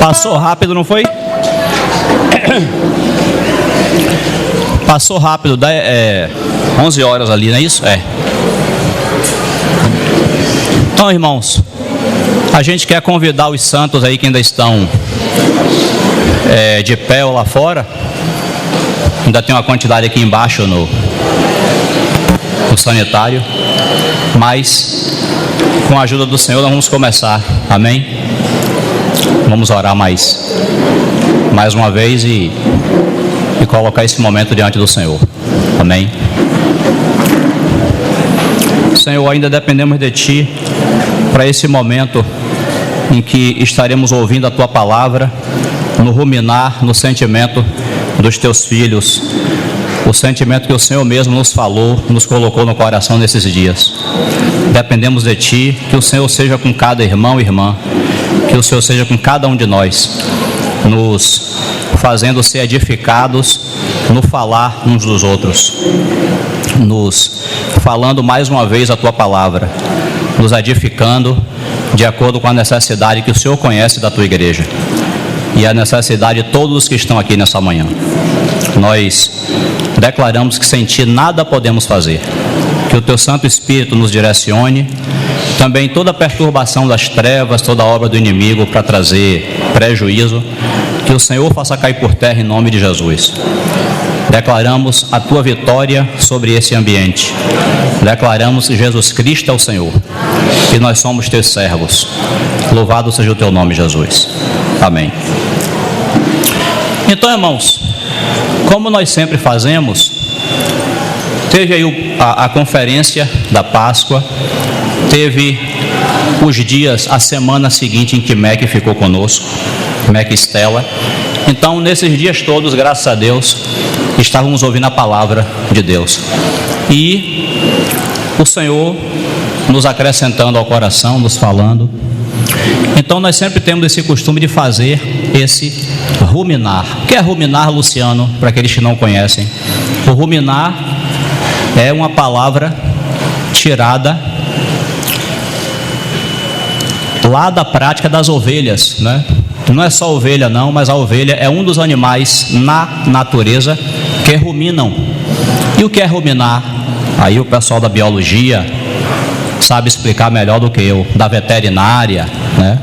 Passou rápido, não foi? Passou rápido, 11 horas ali, não é isso? É. Então, irmãos, a gente quer convidar os santos aí que ainda estão de pé ou lá fora. Ainda tem uma quantidade aqui embaixo no sanitário. Mas, com a ajuda do Senhor, nós vamos começar. Amém? Vamos orar mais uma vez e colocar esse momento diante do Senhor. Amém? Senhor, ainda dependemos de Ti para esse momento em que estaremos ouvindo a Tua palavra, no ruminar, no sentimento dos Teus filhos, o sentimento que o Senhor mesmo nos falou, nos colocou no coração nesses dias. Dependemos de Ti, que o Senhor seja com cada irmão e irmã, que o Senhor seja com cada um de nós, nos fazendo ser edificados no falar uns dos outros, nos falando mais uma vez a Tua palavra, nos edificando de acordo com a necessidade que o Senhor conhece da Tua igreja e a necessidade de todos os que estão aqui nessa manhã. Nós declaramos que sem Ti nada podemos fazer, que o Teu Santo Espírito nos direcione, também toda perturbação das trevas, toda obra do inimigo para trazer prejuízo, que o Senhor faça cair por terra em nome de Jesus. Declaramos a Tua vitória sobre esse ambiente. Declaramos que Jesus Cristo é o Senhor, que nós somos Teus servos. Louvado seja o Teu nome, Jesus. Amém. Então, irmãos, como nós sempre fazemos, teve aí a conferência da Páscoa, teve os dias, a semana seguinte em que Mac ficou conosco, Mac e Estela. Então, nesses dias todos, graças a Deus, estávamos ouvindo a palavra de Deus. E o Senhor nos acrescentando ao coração, nos falando. Então, nós sempre temos esse costume de fazer esse ruminar. O que é ruminar, Luciano, para aqueles que não conhecem? O ruminar é uma palavra tirada lá da prática das ovelhas, né? Não é só ovelha não, mas a ovelha é um dos animais na natureza que ruminam. E o que é ruminar? Aí o pessoal da biologia sabe explicar melhor do que eu, da veterinária, né?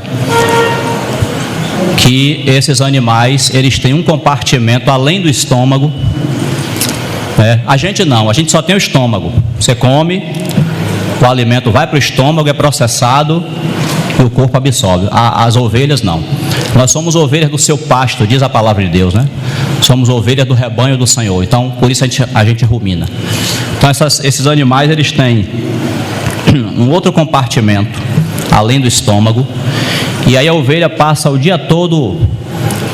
Que esses animais, eles têm um compartimento além do estômago. A gente não, a gente só tem o estômago. Você come, o alimento vai para o estômago, é processado e o corpo absorve. As ovelhas não. Nós somos ovelhas do seu pasto, diz a palavra de Deus, né? Somos ovelhas do rebanho do Senhor. Então, por isso a gente rumina. Então, esses animais, eles têm um outro compartimento, além do estômago. E aí a ovelha passa o dia todo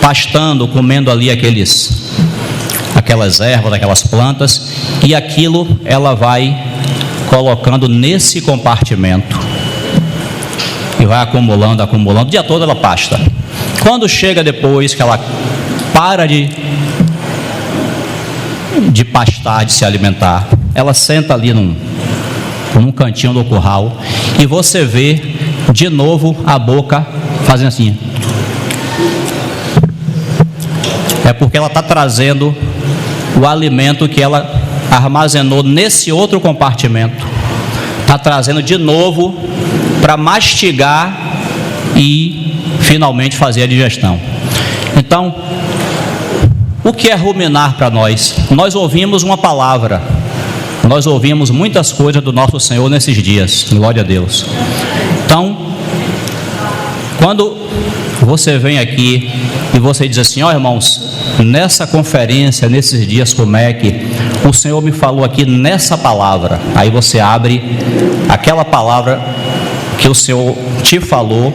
pastando, comendo ali aquelas ervas, aquelas plantas. E aquilo ela vai colocando nesse compartimento. E vai acumulando. O dia todo ela pasta. Quando chega depois que ela para de pastar, de se alimentar, ela senta ali num cantinho do curral e você vê de novo a boca fazendo assim. É porque ela está trazendo o alimento que ela armazenou nesse outro compartimento. Está trazendo de novo para mastigar e finalmente fazer a digestão. Então, o que é ruminar para nós? Nós ouvimos uma palavra, nós ouvimos muitas coisas do nosso Senhor nesses dias, glória a Deus. Então, quando você vem aqui e você diz assim, irmãos, nessa conferência, nesses dias com o MEC, o Senhor me falou aqui nessa palavra. Aí você abre aquela palavra que o Senhor te falou,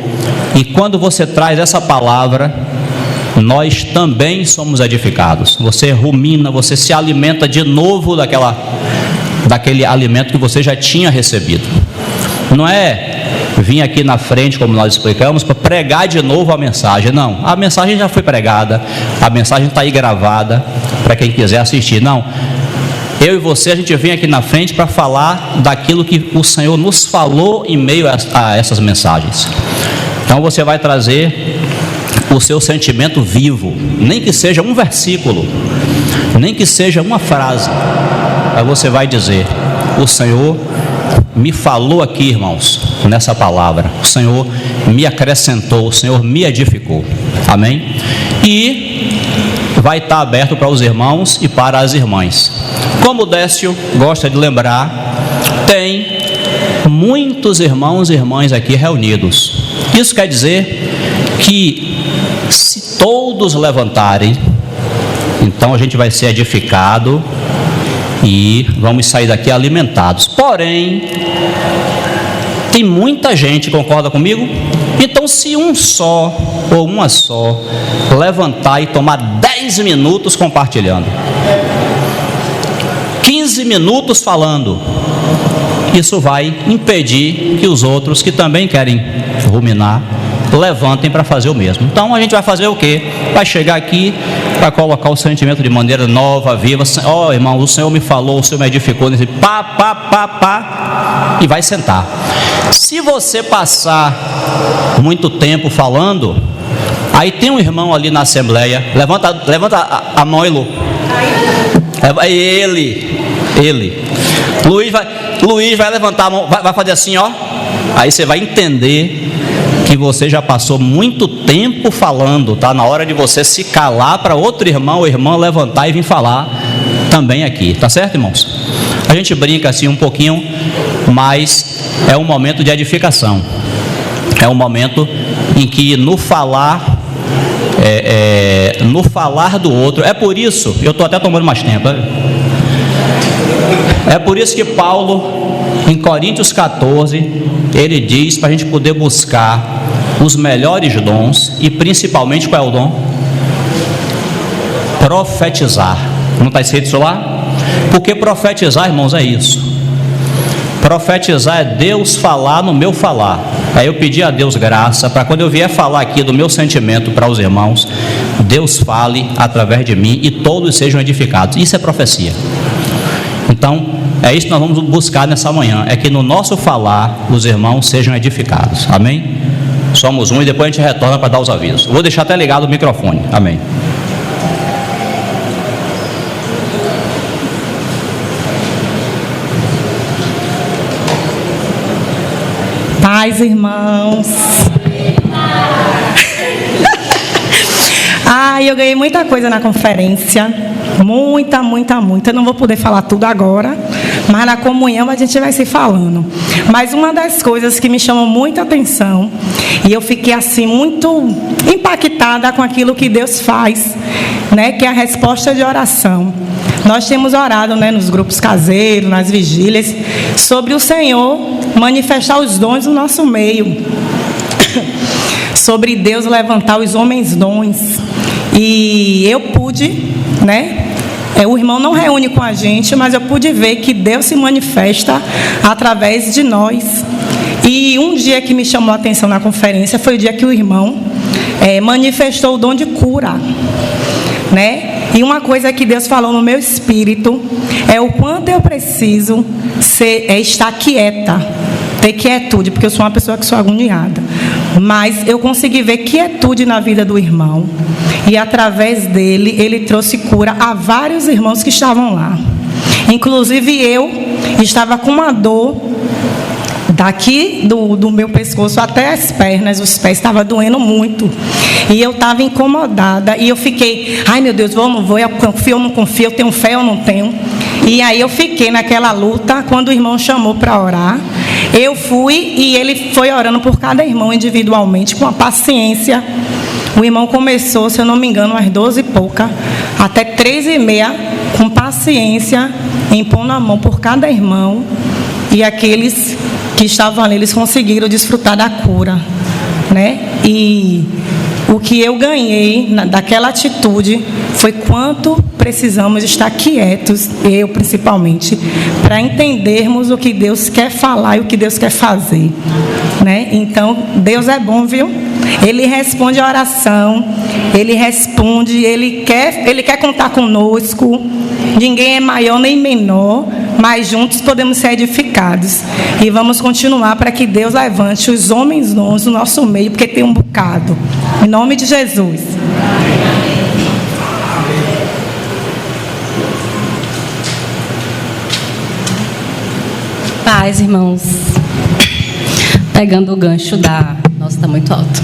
e quando você traz essa palavra, nós também somos edificados. Você rumina, você se alimenta de novo daquele alimento que você já tinha recebido. Não é vir aqui na frente, como nós explicamos, para pregar de novo a mensagem. Não, a mensagem já foi pregada, a mensagem está aí gravada para quem quiser assistir. Não, eu e você, a gente vem aqui na frente para falar daquilo que o Senhor nos falou em meio a essas mensagens. Então você vai trazer o seu sentimento vivo, nem que seja um versículo, nem que seja uma frase. Aí você vai dizer: o Senhor me falou aqui, irmãos, nessa palavra, o Senhor me acrescentou, o Senhor me edificou. Amém? E vai estar aberto para os irmãos e para as irmãs. Como o Décio gosta de lembrar, tem muitos irmãos e irmãs aqui reunidos. Isso quer dizer que se todos levantarem, então a gente vai ser edificado e vamos sair daqui alimentados. Porém, tem muita gente, concorda comigo? Então, se um só ou uma só levantar e tomar 10 minutos compartilhando, 15 minutos falando, isso vai impedir que os outros que também querem ruminar levantem para fazer o mesmo. Então a gente vai fazer o quê? Vai chegar aqui, vai colocar o sentimento de maneira nova, viva. Ó, irmão, o Senhor me falou, o Senhor me edificou, nesse pá, e vai sentar. Se você passar muito tempo falando, aí tem um irmão ali na assembleia, levanta a mão, Lu. É ele. Luiz vai levantar a mão, vai fazer assim, ó. Aí você vai entender que você já passou muito tempo falando. Está na hora de você se calar para outro irmão ou irmã levantar e vir falar também aqui. Tá certo, irmãos? A gente brinca assim um pouquinho, mas é um momento de edificação. É um momento em que no falar do outro, é por isso, eu estou até tomando mais tempo, é por isso que Paulo, em Coríntios 14, ele diz para a gente poder buscar os melhores dons, e principalmente qual é o dom? Profetizar. Não está escrito isso lá? Porque profetizar, irmãos, é isso. Profetizar é Deus falar no meu falar. Aí eu pedi a Deus graça para quando eu vier falar aqui do meu sentimento para os irmãos, Deus fale através de mim e todos sejam edificados. Isso é profecia. Então, é isso que nós vamos buscar nessa manhã, é que no nosso falar os irmãos sejam edificados. Amém? Somos um e depois a gente retorna para dar os avisos. Vou deixar até ligado o microfone. Amém. Paz, irmãos. Eu ganhei muita coisa na conferência. Muita. Eu não vou poder falar tudo agora, mas na comunhão a gente vai se falando. Mas uma das coisas que me chamou muita atenção, e eu fiquei assim muito impactada com aquilo que Deus faz, né, que é a resposta de oração. Nós temos orado, né, nos grupos caseiros, nas vigílias, sobre o Senhor manifestar os dons no nosso meio, sobre Deus levantar os homens dons. E eu pude, né? O irmão não reúne com a gente, mas eu pude ver que Deus se manifesta através de nós. E um dia que me chamou a atenção na conferência foi o dia que o irmão manifestou o dom de cura, né? E uma coisa que Deus falou no meu espírito é o quanto eu preciso estar quieta, ter quietude, porque eu sou uma pessoa que sou agoniada. Mas eu consegui ver quietude na vida do irmão. E através dele, ele trouxe cura a vários irmãos que estavam lá. Inclusive eu estava com uma dor daqui do meu pescoço até as pernas, os pés estavam doendo muito. E eu estava incomodada. E eu fiquei, ai meu Deus, vou ou não vou? Eu confio ou não confio? Eu tenho fé ou não tenho? E aí eu fiquei naquela luta. Quando o irmão chamou para orar, eu fui e ele foi orando por cada irmão individualmente, com a paciência. O irmão começou, se eu não me engano, às 12 e pouca, até 3h30, com paciência, impondo a mão por cada irmão. E aqueles que estavam ali, eles conseguiram desfrutar da cura, né? E o que eu ganhei daquela atitude foi quanto precisamos estar quietos, eu principalmente, para entendermos o que Deus quer falar e o que Deus quer fazer, né? Então, Deus é bom, viu? Ele responde a oração, Ele responde, Ele quer contar conosco. Ninguém é maior nem menor, mas juntos podemos ser edificados. E vamos continuar para que Deus levante os homens nós no nosso meio, porque tem um bocado. Em nome de Jesus. Paz, irmãos. Pegando o gancho da... Nossa, está muito alto.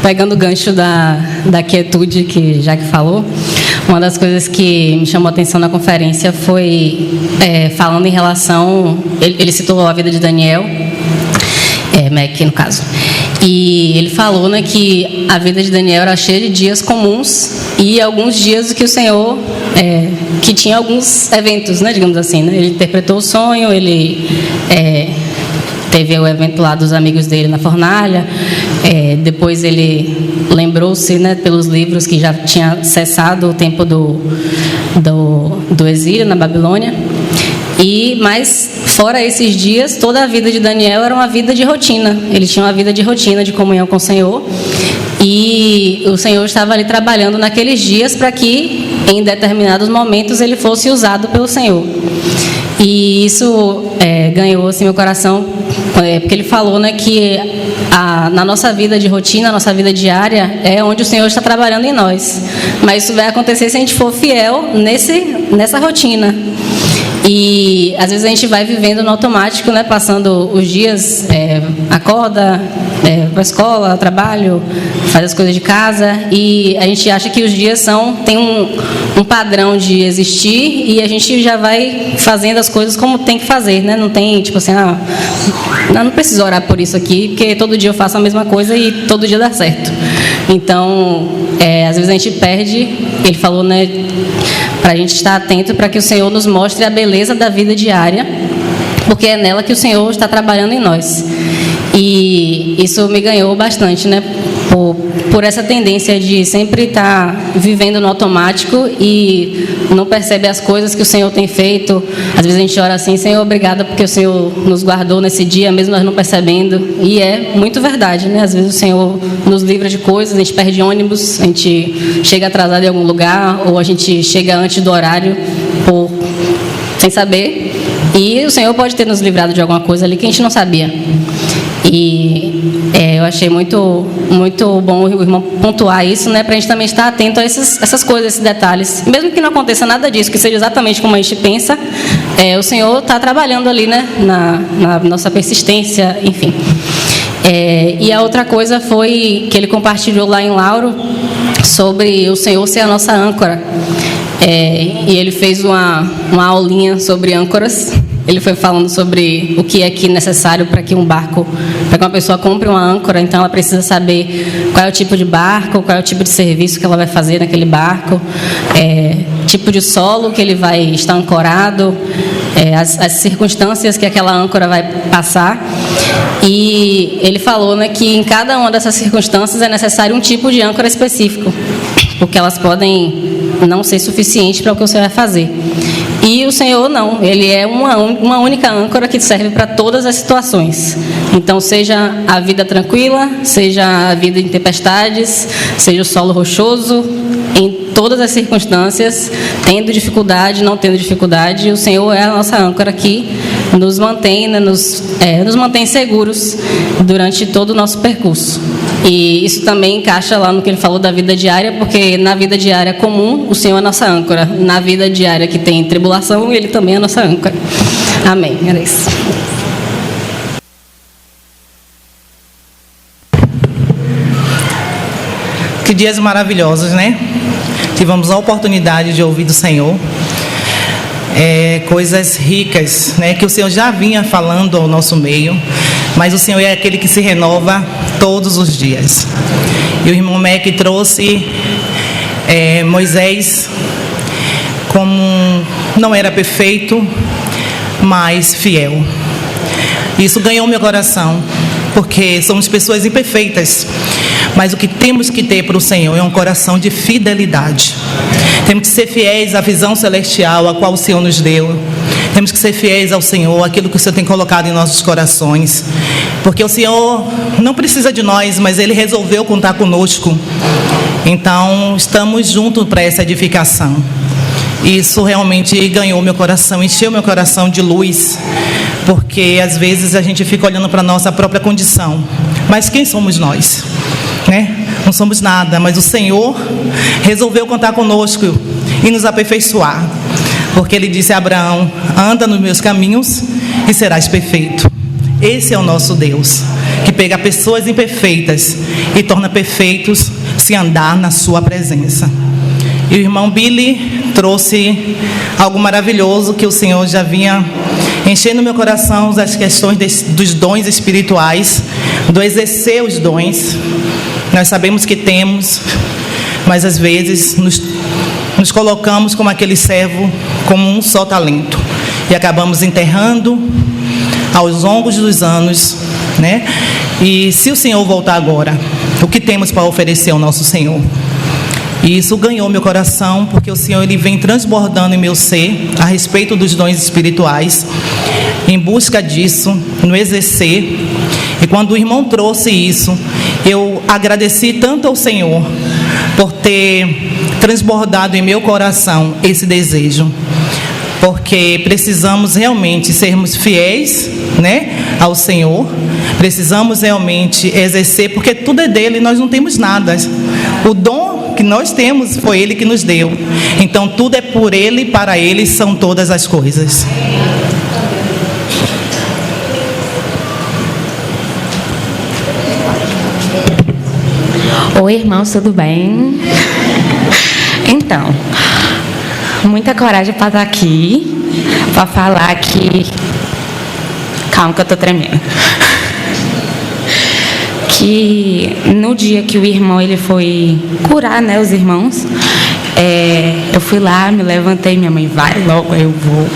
Pegando o gancho da quietude que Jaque falou, uma das coisas que me chamou a atenção na conferência foi falando em relação... Ele citou a vida de Daniel, Mac no caso. E ele falou, né, que a vida de Daniel era cheia de dias comuns e alguns dias que o Senhor... que tinha alguns eventos, né, digamos assim, né? Ele interpretou o sonho, ele teve o evento lá dos amigos dele na fornalha, depois ele lembrou-se, né, pelos livros que já tinha cessado o tempo do exílio na Babilônia. Mas fora esses dias, toda a vida de Daniel era uma vida de rotina. Ele tinha uma vida de rotina, de comunhão com o Senhor. E o Senhor estava ali trabalhando naqueles dias para que, em determinados momentos, ele fosse usado pelo Senhor. E isso ganhou assim, meu coração, porque ele falou, né, que na nossa vida de rotina, nossa vida diária, é onde o Senhor está trabalhando em nós. Mas isso vai acontecer se a gente for fiel nessa rotina. E às vezes a gente vai vivendo no automático, né, passando os dias, acorda, para a escola, trabalho, faz as coisas de casa, e a gente acha que os dias tem um padrão de existir e a gente já vai fazendo as coisas como tem que fazer, né? Não tem tipo assim, não preciso orar por isso aqui, porque todo dia eu faço a mesma coisa e todo dia dá certo. Então, às vezes a gente perde. Ele falou, né, para a gente estar atento para que o Senhor nos mostre a beleza da vida diária, porque é nela que o Senhor está trabalhando em nós. E isso me ganhou bastante, né? Por essa tendência de sempre estar vivendo no automático e não percebe as coisas que o Senhor tem feito. Às vezes a gente ora assim, Senhor, obrigada porque o Senhor nos guardou nesse dia, mesmo nós não percebendo. E é muito verdade, né? Às vezes o Senhor nos livra de coisas, a gente perde ônibus, a gente chega atrasado em algum lugar, ou a gente chega antes do horário sem saber. E o Senhor pode ter nos livrado de alguma coisa ali que a gente não sabia. E eu achei muito, muito bom o irmão pontuar isso, né, para a gente também estar atento a essas coisas, esses detalhes. Mesmo que não aconteça nada disso, que seja exatamente como a gente pensa, o Senhor está trabalhando ali, né, na nossa persistência, enfim. E a outra coisa foi que ele compartilhou lá em Lauro sobre o Senhor ser a nossa âncora. E ele fez uma aulinha sobre âncoras. Ele foi falando sobre o que é necessário para que uma pessoa compre uma âncora. Então ela precisa saber qual é o tipo de barco, qual é o tipo de serviço que ela vai fazer naquele barco, tipo de solo que ele vai estar ancorado, as circunstâncias que aquela âncora vai passar. E ele falou, né, que em cada uma dessas circunstâncias é necessário um tipo de âncora específico, porque elas podem não ser suficientes para o que você vai fazer. E o Senhor não, Ele é uma única âncora que serve para todas as situações. Então, seja a vida tranquila, seja a vida em tempestades, seja o solo rochoso, em todas as circunstâncias, tendo dificuldade, não tendo dificuldade, o Senhor é a nossa âncora que nos mantém, né, nos mantém seguros durante todo o nosso percurso. E isso também encaixa lá no que ele falou da vida diária, porque na vida diária comum, o Senhor é a nossa âncora. Na vida diária que tem tribulação, Ele também é a nossa âncora. Amém. Era isso. Que dias maravilhosos, né? Tivemos a oportunidade de ouvir do Senhor. Coisas ricas, né, que o Senhor já vinha falando ao nosso meio, mas o Senhor é aquele que se renova todos os dias. E o irmão Mac trouxe Moisés como não era perfeito, mas fiel. Isso ganhou meu coração, porque somos pessoas imperfeitas, mas o que temos que ter para o Senhor é um coração de fidelidade. Temos que ser fiéis à visão celestial a qual o Senhor nos deu. Temos que ser fiéis ao Senhor, aquilo que o Senhor tem colocado em nossos corações. Porque o Senhor não precisa de nós, mas Ele resolveu contar conosco. Então, estamos juntos para essa edificação. Isso realmente ganhou meu coração, encheu meu coração de luz. Porque às vezes a gente fica olhando para a nossa própria condição. Mas quem somos nós? Né? Não somos nada, mas o Senhor resolveu contar conosco e nos aperfeiçoar. Porque Ele disse a Abraão: anda nos meus caminhos e serás perfeito. Esse é o nosso Deus, que pega pessoas imperfeitas e torna perfeitos se andar na sua presença. E o irmão Billy trouxe algo maravilhoso que o Senhor já vinha enchendo meu coração, as questões dos dons espirituais, do exercer os dons. Nós sabemos que temos, mas às vezes nos colocamos como aquele servo, como um só talento, e acabamos enterrando aos longos dos anos, né? E se o Senhor voltar agora, o que temos para oferecer ao nosso Senhor? E isso ganhou meu coração, porque o Senhor Ele vem transbordando em meu ser a respeito dos dons espirituais, em busca disso, no exercer. E quando o irmão trouxe isso, eu agradeci tanto ao Senhor por ter transbordado em meu coração esse desejo, porque precisamos realmente sermos fiéis, né, ao Senhor. Precisamos realmente exercer, porque tudo é dele e nós não temos nada. O dom que nós temos foi Ele que nos deu. Então tudo é por Ele e para Ele são todas as coisas. Oi, irmãos, tudo bem? Então, muita coragem para estar aqui, para falar que... Calma que eu estou tremendo. Que no dia que o irmão ele foi curar, né, os irmãos, eu fui lá, me levantei, minha mãe, vai logo, eu vou.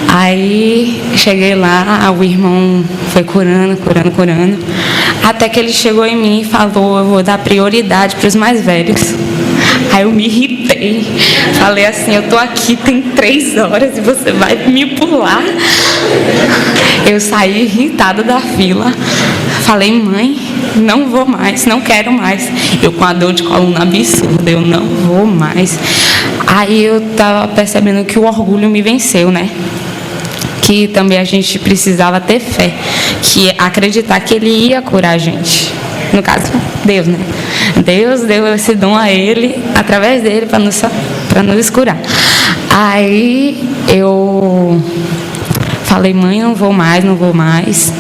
Aí cheguei lá, o irmão foi curando, até que ele chegou em mim e falou: eu vou dar prioridade para os mais velhos. Aí eu me irritei, falei assim: eu tô aqui tem 3 horas e você vai me pular. Eu saí irritada da fila, falei: mãe, não vou mais, não quero mais. Eu com a dor de coluna absurda, eu não vou mais. Aí eu estava percebendo que o orgulho me venceu, né? Que também a gente precisava ter fé, que acreditar que Ele ia curar a gente. No caso, Deus, né? Deus deu esse dom a Ele, através dele, para nos curar. Aí eu falei: mãe, não vou mais.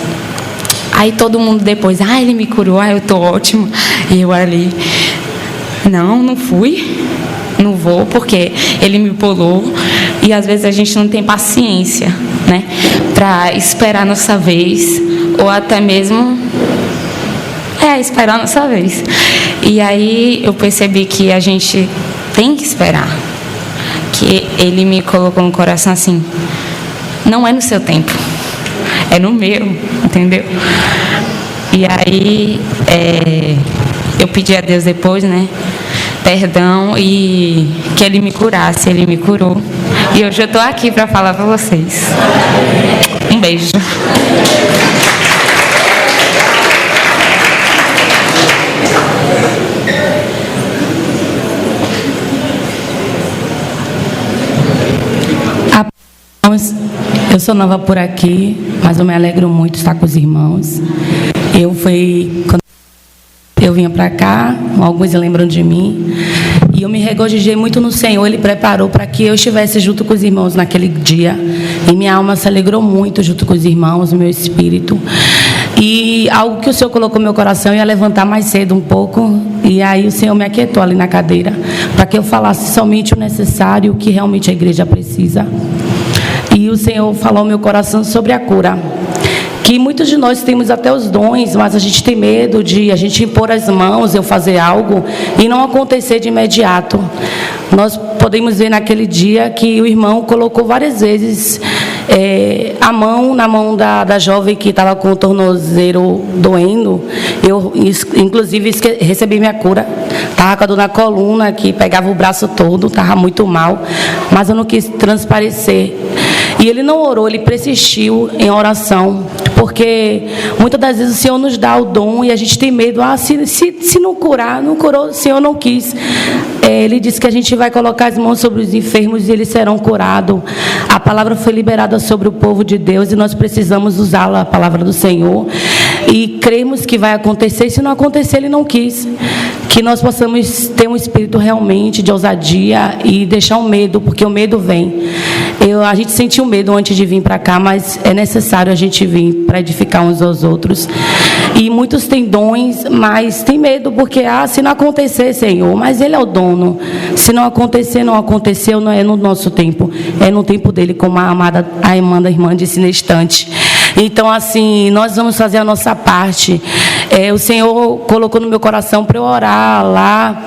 Aí todo mundo depois: Ele me curou, eu tô ótimo. E eu ali: não fui, não vou, porque Ele me pulou. E às vezes a gente não tem paciência, né, para esperar a nossa vez, ou até mesmo esperar a nossa vez. E aí eu percebi que a gente tem que esperar, que Ele me colocou no coração assim: não é no seu tempo, é no meu, entendeu? E aí eu pedi a Deus depois, né, perdão, e que Ele me curasse. Ele me curou. E hoje eu estou aqui para falar para vocês. Um beijo. Eu sou nova por aqui, mas eu me alegro muito de estar com os irmãos. Quando eu vinha para cá, alguns lembram de mim, e eu me regozijei muito no Senhor. Ele preparou para que eu estivesse junto com os irmãos naquele dia, e minha alma se alegrou muito junto com os irmãos, meu espírito. E algo que o Senhor colocou no meu coração, eu ia levantar mais cedo um pouco, e aí o Senhor me aquietou ali na cadeira, para que eu falasse somente o necessário, o que realmente a igreja precisa. E o Senhor falou ao meu coração sobre a cura, que muitos de nós temos até os dons, mas a gente tem medo de a gente impor as mãos, eu fazer algo e não acontecer de imediato. Nós podemos ver naquele dia que o irmão colocou várias vezes a mão na mão da jovem que estava com o tornozelo doendo. Eu, inclusive, recebi minha cura. Estava com a dor na coluna, que pegava o braço todo, estava muito mal, mas eu não quis transparecer. E ele não orou, ele persistiu em oração, porque muitas das vezes o Senhor nos dá o dom e a gente tem medo, se não curar, não curou, o Senhor não quis. Ele disse que a gente vai colocar as mãos sobre os enfermos e eles serão curados. A palavra foi liberada sobre o povo de Deus e nós precisamos usá-la, a palavra do Senhor, e cremos que vai acontecer. E se não acontecer, ele não quis. Que nós possamos ter um espírito realmente de ousadia e deixar o medo, porque o medo vem. A gente sentiu medo antes de vir para cá, mas é necessário a gente vir para edificar uns aos outros. E muitos têm dons, mas tem medo, porque se não acontecer, Senhor, mas Ele é o dono. Se não acontecer, não aconteceu, não é no nosso tempo, é no tempo dele, como a irmã disse nesse instante. Então, assim, nós vamos fazer a nossa parte. O Senhor colocou no meu coração para eu orar lá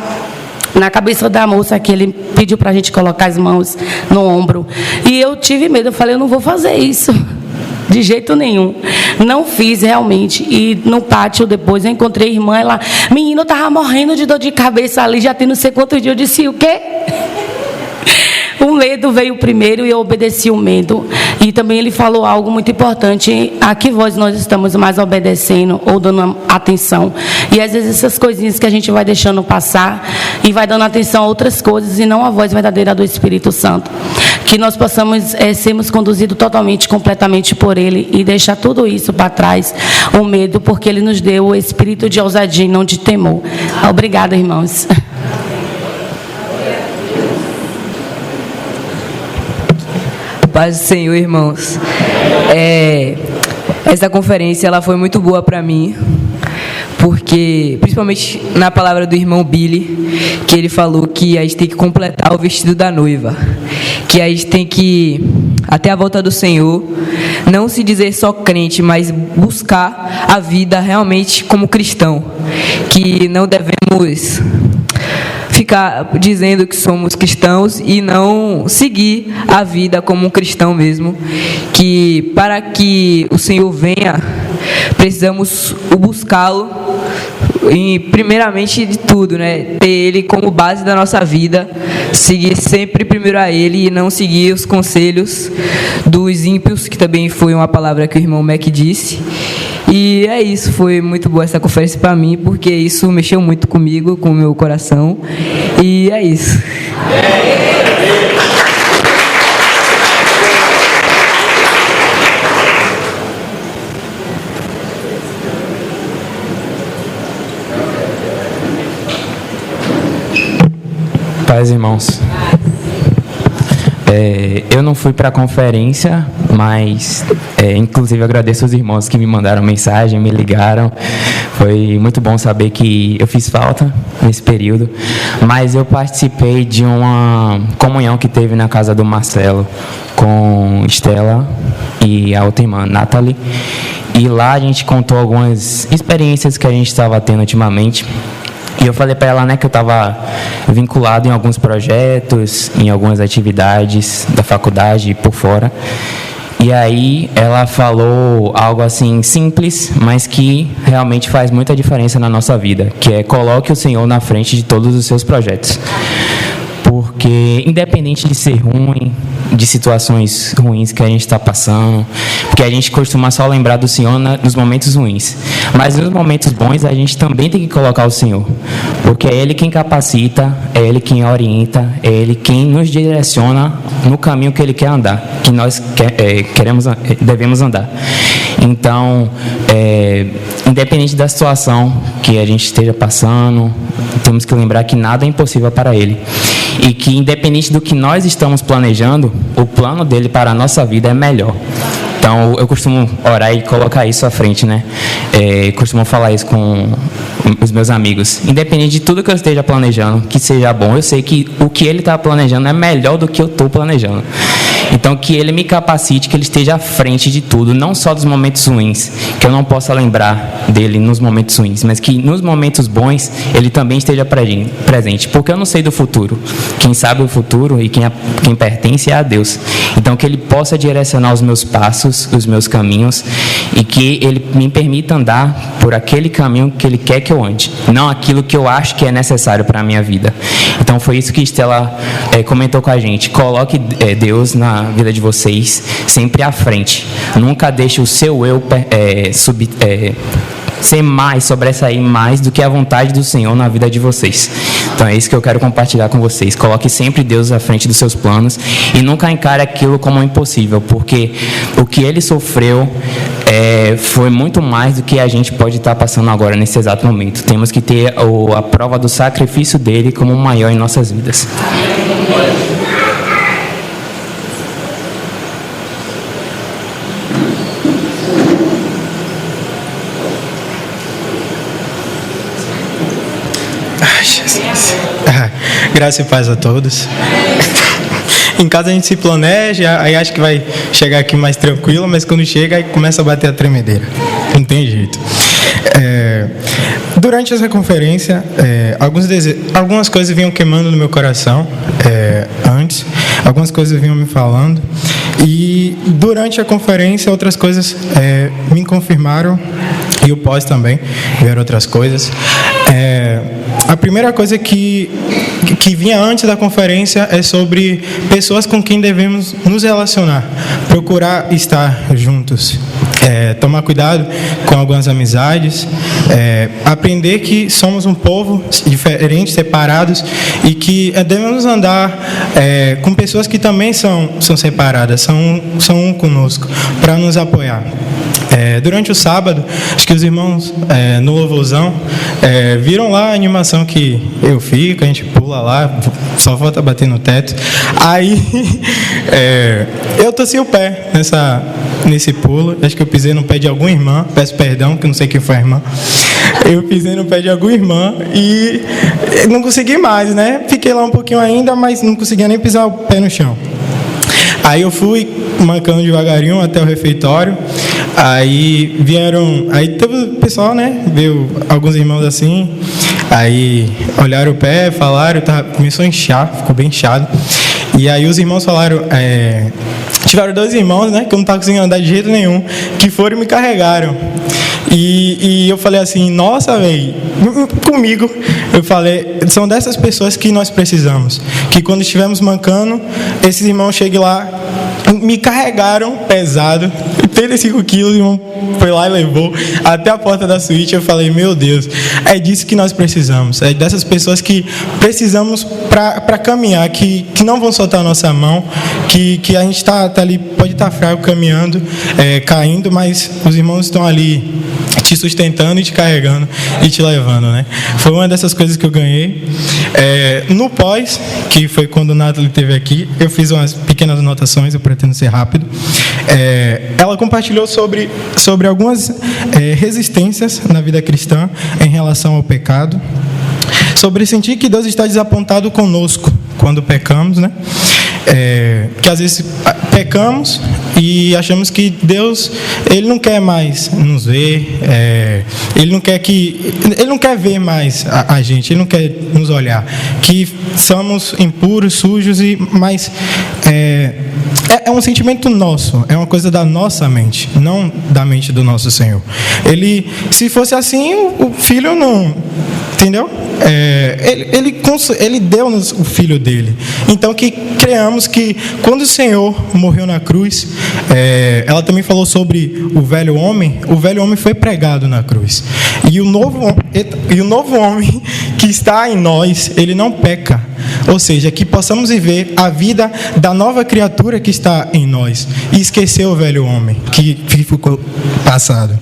na cabeça da moça, que ele pediu para a gente colocar as mãos no ombro. E eu tive medo, eu falei, eu não vou fazer isso, de jeito nenhum. Não fiz realmente. E no pátio depois eu encontrei a irmã, ela, menino, eu estava morrendo de dor de cabeça ali, já tem não sei quantos dias. Eu disse, o quê? O medo veio primeiro e eu obedeci o medo. E também ele falou algo muito importante: a que voz nós estamos mais obedecendo ou dando atenção. E às vezes essas coisinhas que a gente vai deixando passar e vai dando atenção a outras coisas e não a voz verdadeira do Espírito Santo. Que nós possamos sermos conduzidos totalmente, completamente por Ele e deixar tudo isso para trás, o medo, porque Ele nos deu o espírito de ousadia e não de temor. Obrigada, irmãos. Paz do Senhor, irmãos. Essa conferência ela foi muito boa para mim, porque, principalmente na palavra do irmão Billy, que ele falou que a gente tem que completar o vestido da noiva, que a gente tem que, até a volta do Senhor, não se dizer só crente, mas buscar a vida realmente como cristão, que não devemos ficar dizendo que somos cristãos e não seguir a vida como um cristão mesmo, que para que o Senhor venha, precisamos buscá-lo primeiramente de tudo, né? Ter Ele como base da nossa vida, seguir sempre primeiro a Ele e não seguir os conselhos dos ímpios, que também foi uma palavra que o irmão Mac disse. E é isso, foi muito boa essa conferência para mim, porque isso mexeu muito comigo, com o meu coração, e é isso. Paz, irmãos. Eu não fui para a conferência, mas inclusive agradeço aos irmãos que me mandaram mensagem, me ligaram. Foi muito bom saber que eu fiz falta nesse período, mas eu participei de uma comunhão que teve na casa do Marcelo com Estela e a outra irmã, Nathalie, e lá a gente contou algumas experiências que a gente estava tendo ultimamente. E eu falei para ela, né, que eu estava vinculado em alguns projetos, em algumas atividades da faculdade e por fora. E aí ela falou algo assim simples, mas que realmente faz muita diferença na nossa vida, que é: coloque o Senhor na frente de todos os seus projetos. Porque independente de ser ruim, de situações ruins que a gente está passando, porque a gente costuma só lembrar do Senhor nos momentos ruins, mas nos momentos bons a gente também tem que colocar o Senhor, porque é Ele quem capacita, é Ele quem orienta, é Ele quem nos direciona no caminho que Ele quer andar, que nós devemos andar. Então, independente da situação que a gente esteja passando, temos que lembrar que nada é impossível para Ele. E que, independente do que nós estamos planejando, o plano dele para a nossa vida é melhor. Então, eu costumo orar e colocar isso à frente, né? Costumo falar isso com os meus amigos. Independente de tudo que eu esteja planejando, que seja bom, eu sei que o que ele está planejando é melhor do que eu estou planejando. Então, que Ele me capacite, que Ele esteja à frente de tudo, não só dos momentos ruins, que eu não possa lembrar dEle nos momentos ruins, mas que nos momentos bons Ele também esteja presente, porque eu não sei do futuro. Quem sabe o futuro e quem pertence é a Deus. Então, que Ele possa direcionar os meus passos os meus caminhos e que Ele me permita andar por aquele caminho que Ele quer que eu ande, não aquilo que eu acho que é necessário para a minha vida. Então foi isso que Estela comentou com a gente. Coloque Deus na vida de vocês sempre à frente. Nunca deixe o seu eu ser mais, sobressair mais do que a vontade do Senhor na vida de vocês. Então é isso que eu quero compartilhar com vocês. Coloque sempre Deus à frente dos seus planos e nunca encare aquilo como impossível, porque o que Ele sofreu foi muito mais do que a gente pode estar passando agora nesse exato momento. Temos que ter a prova do sacrifício dele como maior em nossas vidas. Graça e paz a todos. Em casa a gente se planeja, aí acha que vai chegar aqui mais tranquilo, mas quando chega aí começa a bater a tremedeira. Não tem jeito. Durante essa conferência, algumas coisas vinham queimando no meu coração antes, algumas coisas vinham me falando, e durante a conferência outras coisas me confirmaram, e o pós também, vieram outras coisas. A primeira coisa que vinha antes da conferência é sobre pessoas com quem devemos nos relacionar, procurar estar juntos, tomar cuidado com algumas amizades, aprender que somos um povo diferente, separados, e que devemos andar com pessoas que também são separadas, são um conosco, para nos apoiar. Durante o sábado, acho que os irmãos no louvorzão viram lá a animação que eu fico, a gente pula lá, só falta bater no teto. Aí eu torci o pé nesse pulo, acho que eu pisei no pé de alguma irmã, peço perdão, que eu não sei quem foi a irmã. Eu pisei no pé de alguma irmã e não consegui mais, né? Fiquei lá um pouquinho ainda, mas não conseguia nem pisar o pé no chão. Aí eu fui mancando devagarinho até o refeitório. Aí teve o pessoal, né? Viu alguns irmãos assim. Aí olharam o pé, falaram, começou a inchar, ficou bem inchado. E aí os irmãos falaram, tiveram 2 irmãos, né? Que eu não estava conseguindo andar de jeito nenhum, que foram e me carregaram. E eu falei assim, nossa, velho, comigo. Eu falei, são dessas pessoas que nós precisamos. Que quando estivermos mancando, esses irmãos cheguem lá, me carregaram pesado, 35 quilos, o irmão foi lá e levou até a porta da suíte. Eu falei, meu Deus, é disso que nós precisamos, é dessas pessoas que precisamos para caminhar, que não vão soltar a nossa mão, que a gente tá ali, pode estar fraco caminhando, caindo, mas os irmãos estão ali te sustentando e te carregando e te levando, né? Foi uma dessas coisas que eu ganhei. No pós, que foi quando o Nathalie esteve aqui, eu fiz umas pequenas anotações, eu pretendo ser rápido. Ela compartilhou sobre algumas resistências na vida cristã em relação ao pecado, sobre sentir que Deus está desapontado conosco quando pecamos, né? Que às vezes pecamos e achamos que Deus, Ele não quer mais nos ver, Ele não quer ver mais a gente, Ele não quer nos olhar, que somos impuros, sujos, mas é um sentimento nosso, é uma coisa da nossa mente, não da mente do nosso Senhor. Se fosse assim, o Filho não... Entendeu? Ele deu-nos o Filho dele. Então, que creamos que quando o Senhor morreu na cruz, ela também falou sobre o velho homem foi pregado na cruz. E o novo homem que está em nós, ele não peca. Ou seja, que possamos viver a vida da nova criatura que está em nós e esquecer o velho homem que ficou passado.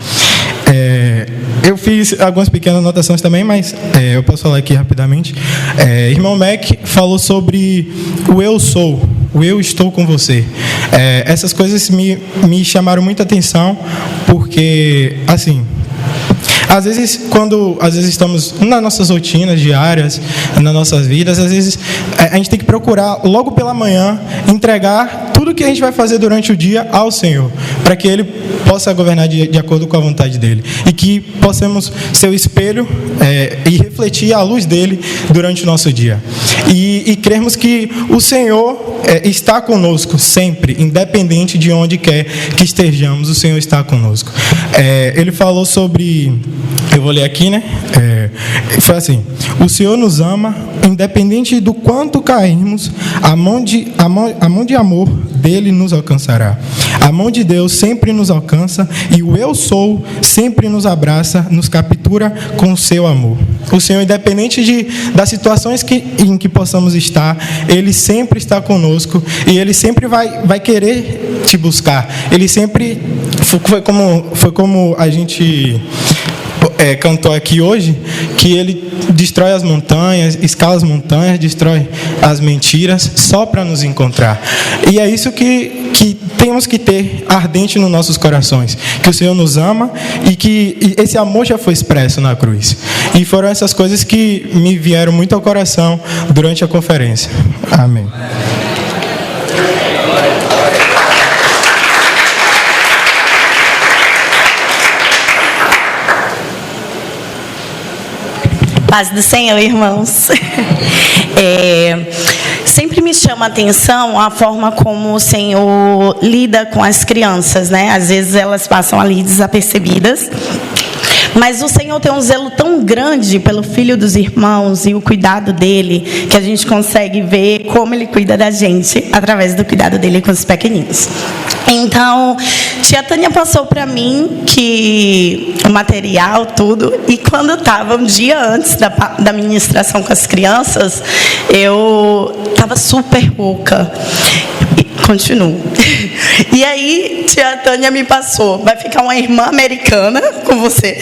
Eu fiz algumas pequenas anotações também, mas eu posso falar aqui rapidamente. Irmão Mac falou sobre o eu sou, o eu estou com você. Essas coisas me chamaram muita atenção, porque, assim, às vezes estamos nas nossas rotinas diárias, nas nossas vidas, às vezes a gente tem que procurar logo pela manhã entregar tudo tudo que a gente vai fazer durante o dia ao Senhor, para que Ele possa governar de acordo com a vontade dEle, e que possamos ser o espelho e refletir a luz dEle durante o nosso dia, e crermos que o Senhor está conosco sempre, independente de onde quer que estejamos, o Senhor está conosco. Ele falou sobre, eu vou ler aqui, né? Foi assim: o Senhor nos ama, independente do quanto cairmos, a mão de amor dele nos alcançará. A mão de Deus sempre nos alcança, e o eu sou sempre nos abraça, nos captura com o seu amor. O Senhor, independente das situações em que possamos estar, Ele sempre está conosco, e Ele sempre vai querer te buscar. Ele sempre, foi como a gente cantou aqui hoje, que Ele destrói as montanhas, escala as montanhas, destrói as mentiras, só para nos encontrar. E é isso que temos que ter ardente nos nossos corações, que o Senhor nos ama, e que esse amor já foi expresso na cruz. E foram essas coisas que me vieram muito ao coração durante a conferência. Amém. Paz do Senhor, irmãos. Sempre me chama a atenção a forma como o Senhor lida com as crianças, né? Às vezes elas passam ali desapercebidas, mas o Senhor tem um zelo tão grande pelo filho dos irmãos e o cuidado dele, que a gente consegue ver como ele cuida da gente através do cuidado dele com os pequeninos. Então, tia Tânia passou para mim que o material, tudo, e quando estava um dia antes da ministração com as crianças, eu estava super rouca. Continuo. E aí, tia Tânia me passou: vai ficar uma irmã americana com você.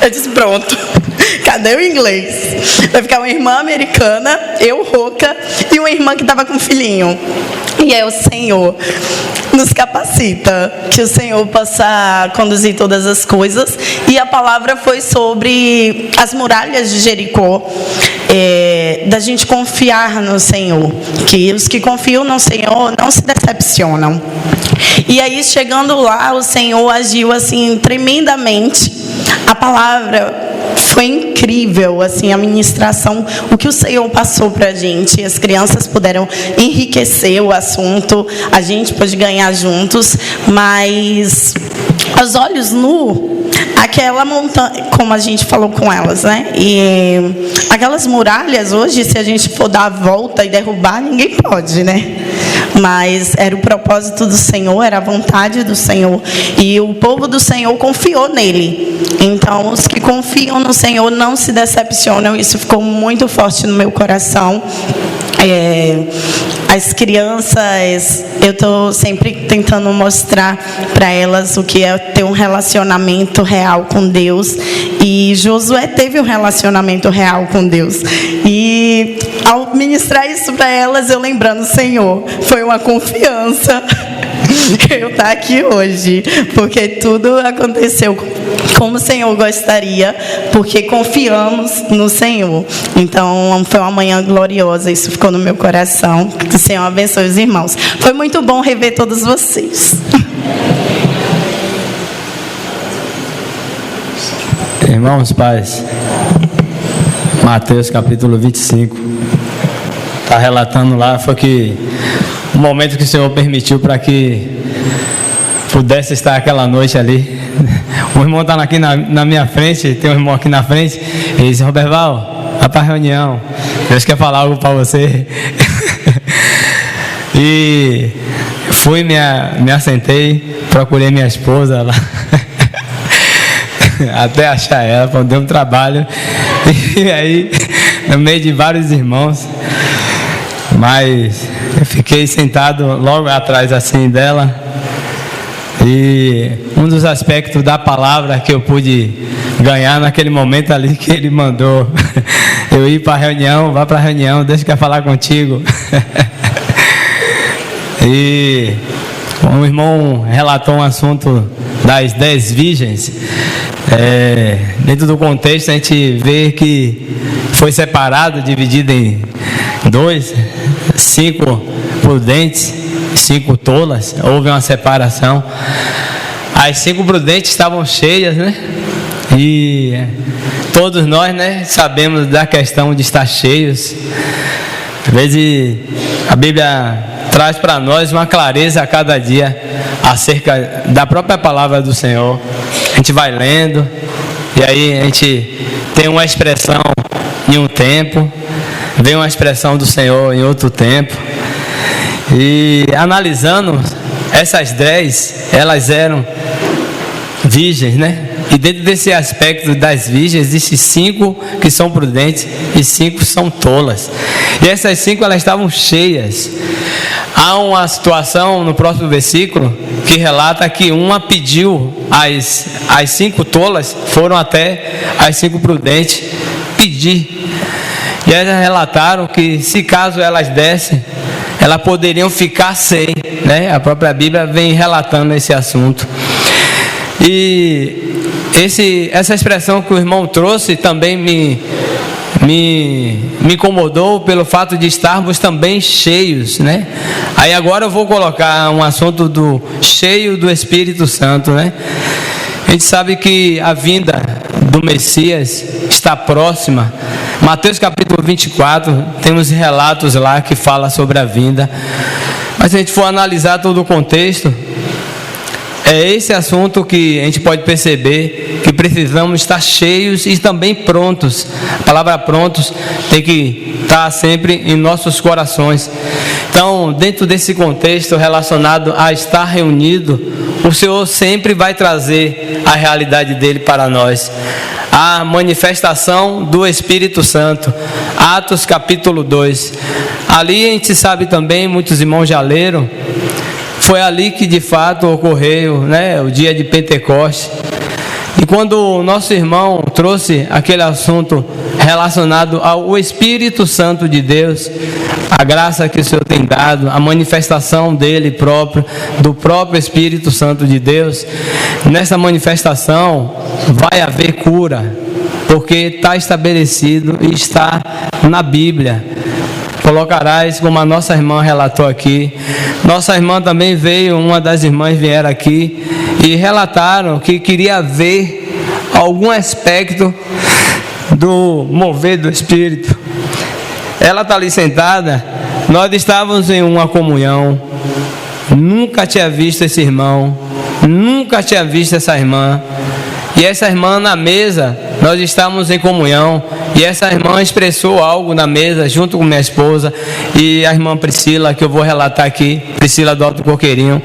Eu disse: pronto, cadê o inglês? Vai ficar uma irmã americana, eu rouca, e uma irmã que estava com um filhinho. E é o Senhor nos capacita, que o Senhor possa conduzir todas as coisas. E a palavra foi sobre as muralhas de Jericó, da gente confiar no Senhor, que os que confiam no Senhor não se decepcionam. E aí, chegando lá, o Senhor agiu assim tremendamente. A palavra foi incrível, assim, a ministração, o que o Senhor passou para a gente. As crianças puderam enriquecer o assunto, a gente pôde ganhar juntos, mas aos olhos nu, aquela montanha, como a gente falou com elas, né? E aquelas muralhas, hoje, se a gente for dar a volta e derrubar, ninguém pode, né? Mas era o propósito do Senhor, era a vontade do Senhor, e o povo do Senhor confiou nele. Então, os que confiam no Senhor não se decepcionam. Isso ficou muito forte no meu coração. As crianças, eu estou sempre tentando mostrar para elas o que é ter um relacionamento real com Deus, e Josué teve um relacionamento real com Deus, e ao ministrar isso para elas, eu lembrando: Senhor, foi uma confiança eu estar aqui hoje, porque tudo aconteceu como o Senhor gostaria, porque confiamos no Senhor. Então, foi uma manhã gloriosa, isso ficou no meu coração. Que o Senhor abençoe os irmãos. Foi muito bom rever todos vocês. Irmãos, pais, Mateus capítulo 25, está relatando lá, foi que o momento que o Senhor permitiu para que pudesse estar aquela noite ali. O irmão está aqui na minha frente, tem um irmão aqui na frente, ele disse: Roberval, vai para a reunião, Deus quer falar algo para você. E fui, me assentei, procurei minha esposa lá, até achar ela, deu um trabalho. E aí, no meio de vários irmãos, mas eu fiquei sentado logo atrás assim dela. E um dos aspectos da palavra que eu pude ganhar naquele momento ali, que ele mandou eu ir para a reunião: vá para a reunião, Deus quer falar contigo. E o irmão relatou um assunto das 10 virgens. Dentro do contexto, a gente vê que foi separado, dividido em 2, 5 prudentes 5 tolas, houve uma separação. As 5 prudentes estavam cheias, né? E todos nós, né, sabemos da questão de estar cheios. Às vezes a Bíblia traz para nós uma clareza a cada dia acerca da própria palavra do Senhor. A gente vai lendo e aí a gente tem uma expressão em um tempo, vem uma expressão do Senhor em outro tempo. E analisando essas 10, elas eram virgens, né? E dentro desse aspecto das virgens, existem 5 que são prudentes e 5 são tolas. E essas 5 elas estavam cheias. Há uma situação no próximo versículo que relata que uma pediu, as 5 tolas foram até as 5 prudentes pedir. E elas relataram que se caso elas dessem, elas poderiam ficar sem, né? A própria Bíblia vem relatando esse assunto. E essa expressão que o irmão trouxe também me incomodou pelo fato de estarmos também cheios, né? Aí agora eu vou colocar um assunto do cheio do Espírito Santo, né? A gente sabe que a vinda do Messias está próxima. Mateus capítulo 24, temos relatos lá que fala sobre a vinda. Mas se a gente for analisar todo o contexto, é esse assunto que a gente pode perceber que precisamos estar cheios e também prontos. A palavra prontos tem que estar sempre em nossos corações. Então, dentro desse contexto relacionado a estar reunido, o Senhor sempre vai trazer a realidade dele para nós. A manifestação do Espírito Santo, Atos capítulo 2. Ali a gente sabe também, muitos irmãos já leram, foi ali que de fato ocorreu, né, o dia de Pentecostes. E quando o nosso irmão trouxe aquele assunto relacionado ao Espírito Santo de Deus, a graça que o Senhor tem dado, a manifestação dele próprio, do próprio Espírito Santo de Deus, nessa manifestação vai haver cura, porque está estabelecido e está na Bíblia. Colocarás, como a nossa irmã relatou aqui. Nossa irmã também veio, uma das irmãs vieram aqui e relataram que queria ver algum aspecto do mover do Espírito. Ela está ali sentada, nós estávamos em uma comunhão, nunca tinha visto esse irmão, nunca tinha visto essa irmã. E essa irmã na mesa, nós estávamos em comunhão, e essa irmã expressou algo na mesa, junto com minha esposa, e a irmã Priscila, que eu vou relatar aqui, Priscila do Alto Coqueirinho.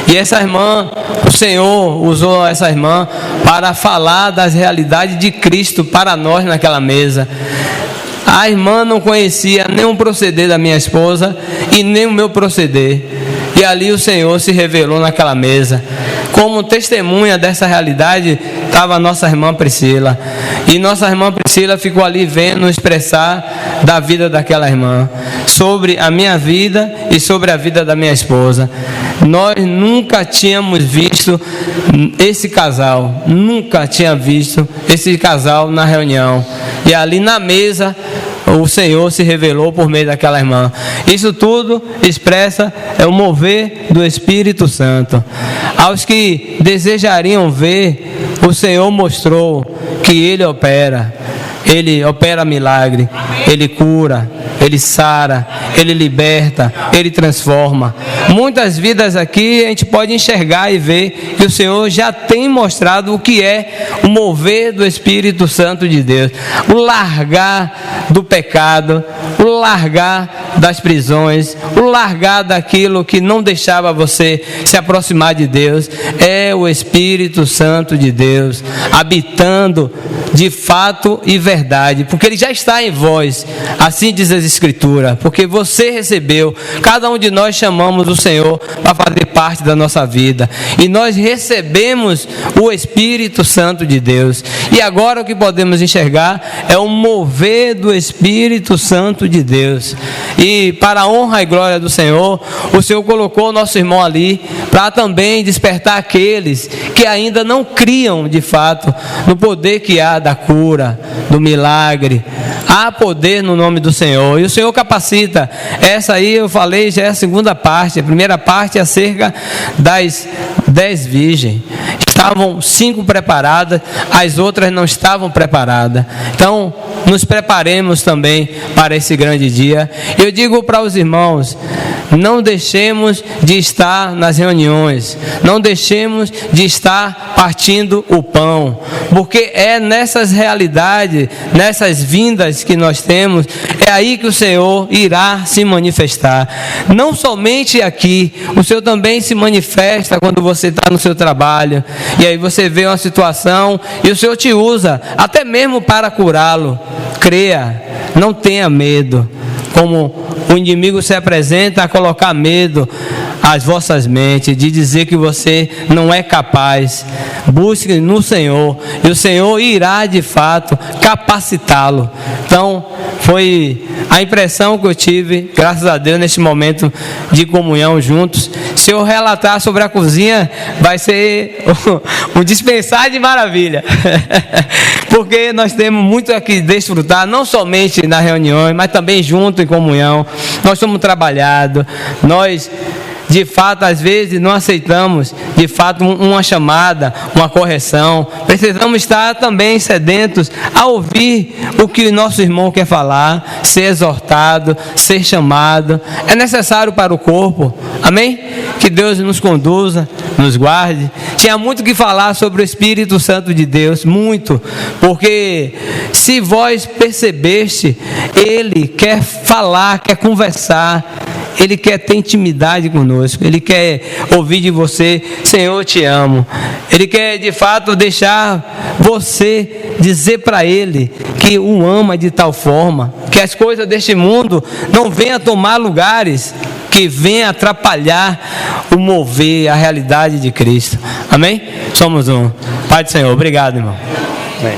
E essa irmã, o Senhor usou essa irmã para falar das realidades de Cristo para nós naquela mesa. A irmã não conhecia nem o proceder da minha esposa, e nem o meu proceder. E ali o Senhor se revelou naquela mesa. Como testemunha dessa realidade estava a nossa irmã Priscila. E nossa irmã Priscila ficou ali vendo expressar da vida daquela irmã, sobre a minha vida e sobre a vida da minha esposa. Nós nunca tínhamos visto esse casal, nunca tinha visto esse casal na reunião. E ali na mesa o Senhor se revelou por meio daquela irmã. Isso tudo expressa o mover do Espírito Santo. Aos que desejariam ver, o Senhor mostrou que Ele opera milagre, Ele cura, Ele sara, Ele liberta, Ele transforma. Muitas vidas aqui a gente pode enxergar e ver que o Senhor já tem mostrado o que é o mover do Espírito Santo de Deus. O largar do pecado, o largar das prisões, o largar daquilo que não deixava você se aproximar de Deus, é o Espírito Santo de Deus habitando de fato e verdade, porque Ele já está em vós, assim diz as Escrituras, porque você recebeu, cada um de nós chamamos o Senhor para fazer parte da nossa vida, e nós recebemos o Espírito Santo de Deus, e agora o que podemos enxergar é o mover do Espírito Santo de Deus. E para a honra e glória do Senhor, o Senhor colocou o nosso irmão ali para também despertar aqueles que ainda não criam de fato no poder que há da cura, do milagre. Há poder no nome do Senhor. E o Senhor capacita. Essa aí eu falei, já é a segunda parte. A primeira parte é acerca das 10 virgens. Estavam 5 preparadas, as outras não estavam preparadas. Então, nos preparemos também para esse grande dia. Eu digo para os irmãos, não deixemos de estar nas reuniões, não deixemos de estar partindo o pão, porque é nessas realidades, nessas vindas que nós temos, é aí que o Senhor irá se manifestar. Não somente aqui, o Senhor também se manifesta quando você está no seu trabalho, e aí você vê uma situação, e o Senhor te usa, até mesmo para curá-lo. Creia, não tenha medo. Como o inimigo se apresenta a colocar medo às vossas mentes, de dizer que você não é capaz. Busque no Senhor, e o Senhor irá de fato capacitá-lo. Então, foi a impressão que eu tive, graças a Deus, neste momento de comunhão juntos. Se eu relatar sobre a cozinha, vai ser um dispensar de maravilha. Porque nós temos muito aqui desfrutar, não somente nas reuniões, mas também junto em comunhão. Nós somos trabalhados, nós de fato às vezes não aceitamos de fato uma chamada, uma correção. Precisamos estar também sedentos a ouvir o que o nosso irmão quer falar, ser exortado, ser chamado. É necessário para o corpo, amém? Que Deus nos conduza, nos guarde. Tinha muito que falar sobre o Espírito Santo de Deus, muito, porque se vós percebeste, Ele quer falar, quer conversar, Ele quer ter intimidade conosco, Ele quer ouvir de você, Senhor, eu te amo. Ele quer de fato deixar você dizer para Ele que o ama de tal forma, que as coisas deste mundo não venham tomar lugares, que venha atrapalhar o mover, a realidade de Cristo. Amém? Somos um. Pai do Senhor, obrigado, irmão. Amém.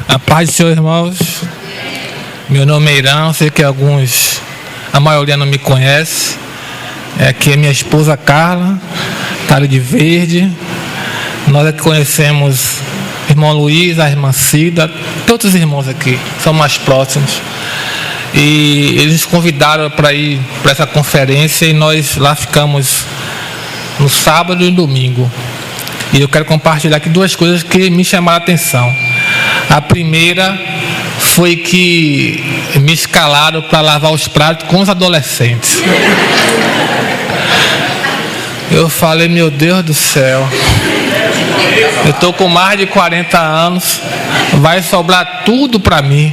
A paz do Senhor, irmãos. Meu nome é Irã, sei que a maioria não me conhece. Aqui é minha esposa Carla, tá ali de verde. Nós aqui conhecemos o irmão Luiz, a irmã Cida, todos os irmãos aqui, são mais próximos. E eles nos convidaram para ir para essa conferência e nós lá ficamos no sábado e no domingo. E eu quero compartilhar aqui 2 coisas que me chamaram a atenção. A primeira foi que me escalaram para lavar os pratos com os adolescentes. Eu falei, meu Deus do céu, eu estou com mais de 40 anos, vai sobrar tudo para mim.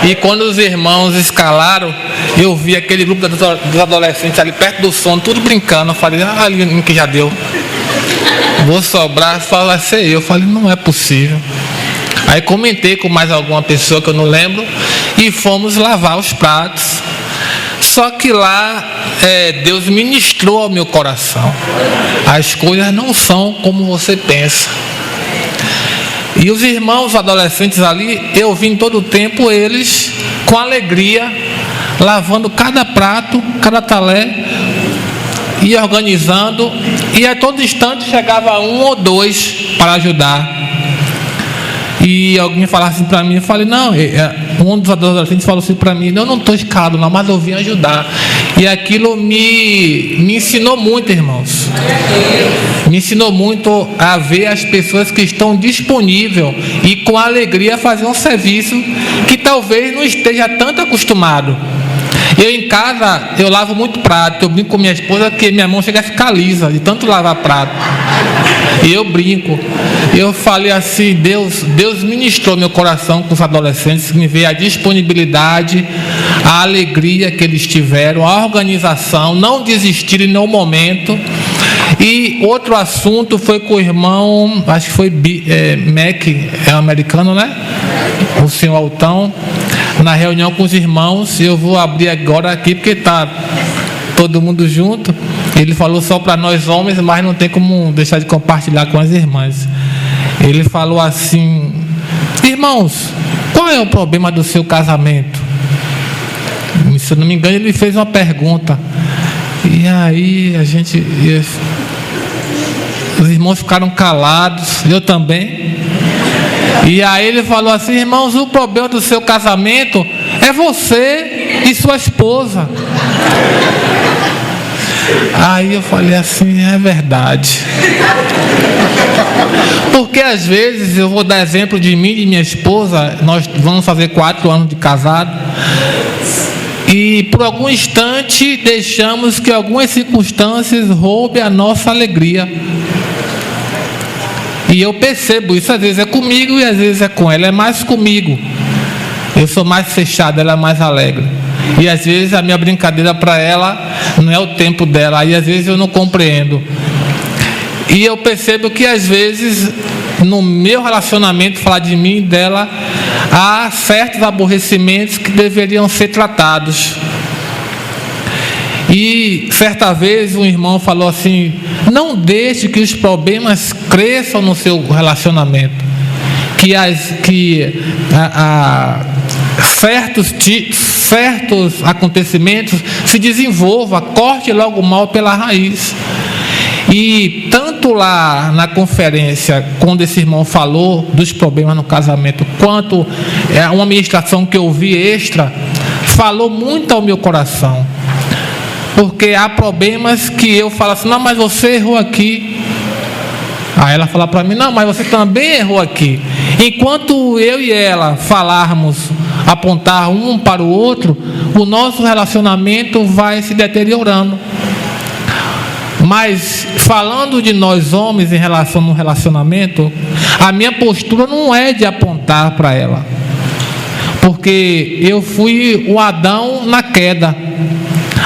E quando os irmãos escalaram, eu vi aquele grupo dos adolescentes ali perto do som, tudo brincando. Eu falei, ali que já deu. Vou sobrar, só vai ser eu. Eu falei, não é possível. Aí comentei com mais alguma pessoa que eu não lembro e fomos lavar os pratos. Só que lá Deus ministrou ao meu coração. As coisas não são como você pensa. E os irmãos adolescentes ali, eu vi em todo o tempo eles com alegria, lavando cada prato, cada talher, e organizando, e a todo instante chegava 1 ou 2 para ajudar. E alguém falava assim para mim, eu falei, não, um dos adolescentes falou assim para mim, eu não estou escalado não, mas eu vim ajudar. E aquilo me ensinou muito, irmãos. Me ensinou muito a ver as pessoas que estão disponíveis e com alegria fazer um serviço que talvez não esteja tanto acostumado. Eu em casa, eu lavo muito prato, eu brinco com minha esposa que minha mão chega a ficar lisa de tanto lavar prato. E eu brinco. Eu falei assim, Deus ministrou meu coração com os adolescentes, me veio a disponibilidade, a alegria que eles tiveram, a organização, não desistirem no momento. E outro assunto foi com o irmão, acho que foi Mac, é americano, né? O senhor Altão. na reunião com os irmãos. Eu vou abrir agora aqui porque está todo mundo junto. Ele falou só para nós homens, mas não tem como deixar de compartilhar com as irmãs. Ele falou assim: irmãos, qual é o problema do seu casamento? Se eu não me engano, ele fez uma pergunta. E aí os irmãos ficaram calados, eu também. E aí ele falou assim: irmãos, o problema do seu casamento é você e sua esposa. Aí eu falei assim: é verdade. Porque às vezes, eu vou dar exemplo de mim e de minha esposa, nós vamos fazer 4 anos de casado, e por algum instante deixamos que algumas circunstâncias roubem a nossa alegria. E eu percebo isso, às vezes é comigo e às vezes é com ela. É mais comigo, eu sou mais fechado, ela é mais alegre. E às vezes a minha brincadeira para ela não é o tempo dela, aí às vezes eu não compreendo. E eu percebo que às vezes no meu relacionamento, falar de mim e dela, há certos aborrecimentos que deveriam ser tratados. E certa vez um irmão falou assim: não deixe que os problemas cresçam no seu relacionamento, que certos acontecimentos se desenvolvam, corte logo o mal pela raiz. E tanto lá na conferência, quando esse irmão falou dos problemas no casamento, quanto uma ministração que eu vi extra, falou muito ao meu coração. Porque há problemas que eu falo assim: não, mas você errou aqui. Aí ela fala para mim: não, mas você também errou aqui. Enquanto eu e ela falarmos, apontar um para o outro, o nosso relacionamento vai se deteriorando. Mas falando de nós homens em relação ao relacionamento, a minha postura não é de apontar para ela, porque eu fui o Adão na queda.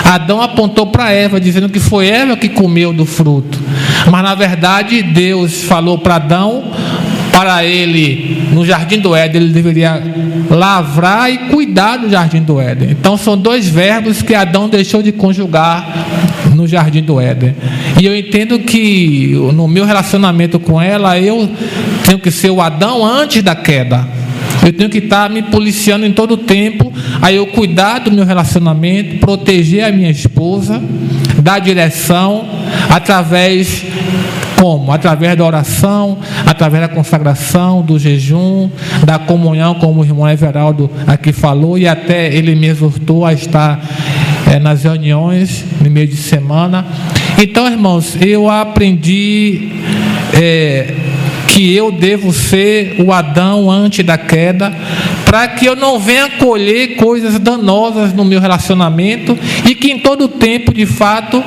Adão apontou para Eva, dizendo que foi Eva que comeu do fruto. Mas na verdade Deus falou para Adão, para ele no jardim do Éden, ele deveria lavrar e cuidar do jardim do Éden. Então são 2 verbos que Adão deixou de conjugar no jardim do Éden. E eu entendo que no meu relacionamento com ela, eu tenho que ser o Adão antes da queda. Eu tenho que estar me policiando em todo o tempo, aí eu cuidar do meu relacionamento, proteger a minha esposa, dar direção, através da oração, através da consagração, do jejum, da comunhão, como o irmão Everaldo aqui falou, e até ele me exortou a estar nas reuniões no meio de semana. Então, irmãos, eu aprendi que eu devo ser o Adão antes da queda, para que eu não venha colher coisas danosas no meu relacionamento, e que em todo o tempo, de fato,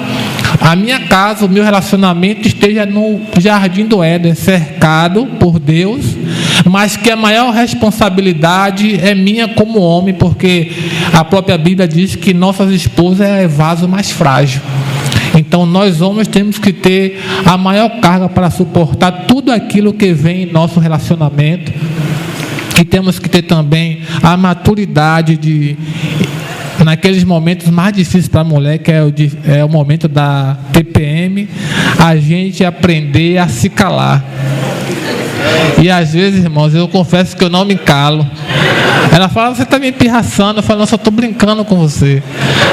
a minha casa, o meu relacionamento esteja no jardim do Éden, cercado por Deus, mas que a maior responsabilidade é minha como homem, porque a própria Bíblia diz que nossas esposas é vaso mais frágil. Então nós homens temos que ter a maior carga para suportar tudo aquilo que vem em nosso relacionamento, e temos que ter também a maturidade de, naqueles momentos mais difíceis para a mulher, que é o momento da TPM, a gente aprender a se calar. E às vezes, irmãos, eu confesso que eu não me calo. Ela fala: você está me pirraçando. Eu falo: não, só estou brincando com você.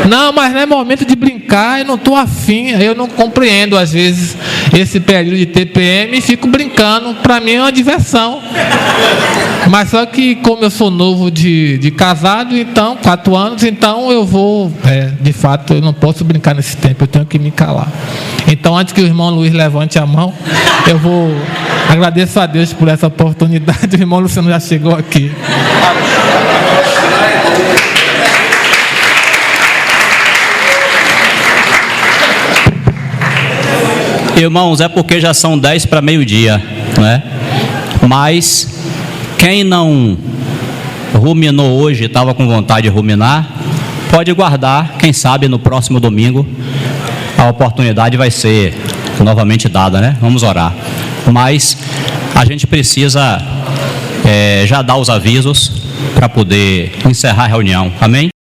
Não, mas não é momento de brincar, eu não estou afim. Eu não compreendo, às vezes, esse período de TPM e fico brincando. Para mim é uma diversão. Mas só que, como eu sou novo de casado, então, 4 anos, então eu vou, de fato, eu não posso brincar nesse tempo, eu tenho que me calar. Então, antes que o irmão Luiz levante a mão, eu vou agradecer a Deus por essa oportunidade. O irmão Luciano já chegou aqui. Irmãos, é porque já são 10 para meio-dia, não é? Mas quem não ruminou hoje, estava com vontade de ruminar, pode guardar, quem sabe no próximo domingo a oportunidade vai ser novamente dada, né? Vamos orar. Mas a gente precisa já dar os avisos para poder encerrar a reunião. Amém?